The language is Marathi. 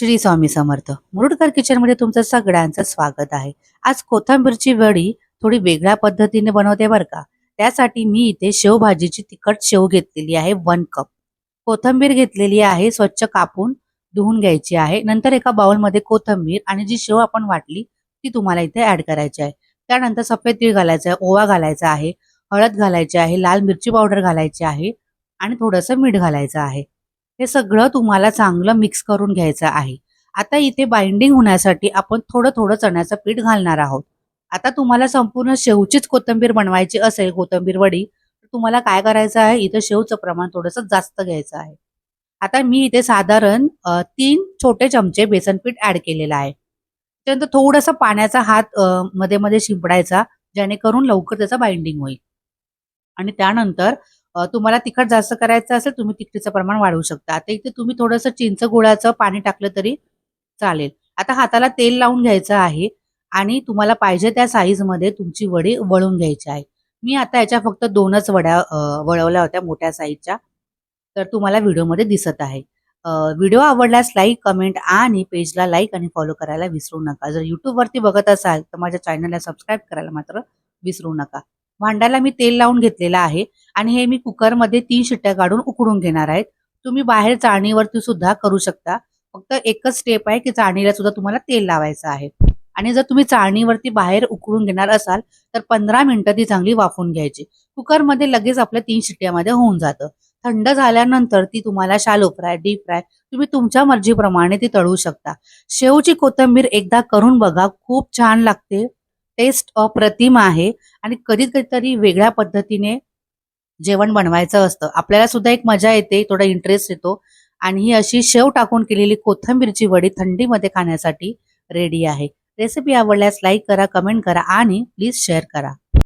श्री स्वामी समर्थ. मुरुडकर किचनमध्ये तुमचं सगळ्यांचं स्वागत आहे. आज कोथिंबीरची वडी थोडी वेगळ्या पद्धतीने बनवते बरं का. त्यासाठी मी इथे शेवभाजीची तिखट शेव घेतलेली आहे 1 कप. कोथिंबीर घेतलेली आहे, स्वच्छ कापून धुवून घ्यायची आहे. नंतर एका बाउलमध्ये कोथिंबीर आणि जी शेव आपण वाटली ती तुम्हाला इथे ऍड करायची आहे. त्यानंतर सफेद तीळ घालायचं आहे, ओवा घालायचा आहे, हळद घालायची आहे, लाल मिरची पावडर घालायची आहे आणि थोडंसं मीठ घालायचं आहे. हे सगळं तुम्हाला चांगलं मिक्स करून घ्यायचं आहे. आता इथे बाइंडिंग होण्यासाठी आपण थोडं थोडं चण्याचं पीठ घालणार आहोत. आता तुम्हाला संपूर्ण शेवचीच कोथिंबीर बनवायची असेल, कोथिंबीर वडी, तर तुम्हाला काय करायचं आहे, इथं शेवचं प्रमाण थोडंसं जास्त घ्यायचं आहे. आता मी इथे साधारण 3 छोटे चमचे बेसन पीठ ऍड केलेलं आहे. त्यानंतर थोडासा पाण्याचा हात मध्ये मध्ये शिंपडायचा, जेणेकरून लवकर त्याचं बाइंडिंग होईल. आणि त्यानंतर तुम्हाला तिखट जास्त करायचं असेल, तुम्ही तिखटीचं प्रमाण वाढवू शकता. आता इथे तुम्ही थोडंसं चिंच गुळाचं पाणी टाकलं तरी चालेल. आता हाताला तेल लावून घ्यायचं आहे आणि तुम्हाला पाहिजे त्या साईजमध्ये तुमची वडी वळून घ्यायची आहे. मी आता याच्या फक्त 2च वड्या वळवल्या होत्या मोठ्या साईजच्या. तर तुम्हाला व्हिडिओमध्ये दिसत आहे. व्हिडिओ आवडल्यास लाईक, कमेंट आणि पेजला लाईक आणि फॉलो करायला विसरू नका. जर YouTubeवरती बघत असाल तर माझ्या चॅनलला सबस्क्राईब करायला मात्र विसरू नका. भांड्याला मी तेल लावून घेतलेलं आहे आणि हे मी कुकरमध्ये 3 शिट्ट्या काढून उकडून घेणार आहेत. तुम्ही बाहेर चाळणीवरती सुद्धा करू शकता. फक्त एकच स्टेप आहे की चाळणीला सुद्धा तुम्हाला तेल लावायचं आहे. आणि जर तुम्ही चाळणीवरती बाहेर उकडून घेणार असाल तर 15 मिनिटं ती चांगली वाफवून घ्यायची. कुकरमध्ये लगेच आपल्या 3 शिट्ट्यामध्ये होऊन जातं. थंड झाल्यानंतर ती तुम्हाला शॅलो फ्राय, डीप फ्राय तुम्ही तुमच्या मर्जीप्रमाणे ती तळू शकता. शेवची कोथिंबीर एकदा करून बघा, खूप छान लागते. टेस्ट अप्रतिम आहे आणि कधीतरी वेगळ्या पद्धतीने जेवण बनवायचं असतं. आपल्याला सुद्धा एक मजा येते, थोडा इंटरेस्ट येतो आणि ही अशी शेव टाकून केलेली कोथिंबीरची वडी थंडीमध्ये खाण्यासाठी रेडी आहे. रेसिपी आवडल्यास लाईक करा, कमेंट करा आणि प्लीज शेअर करा.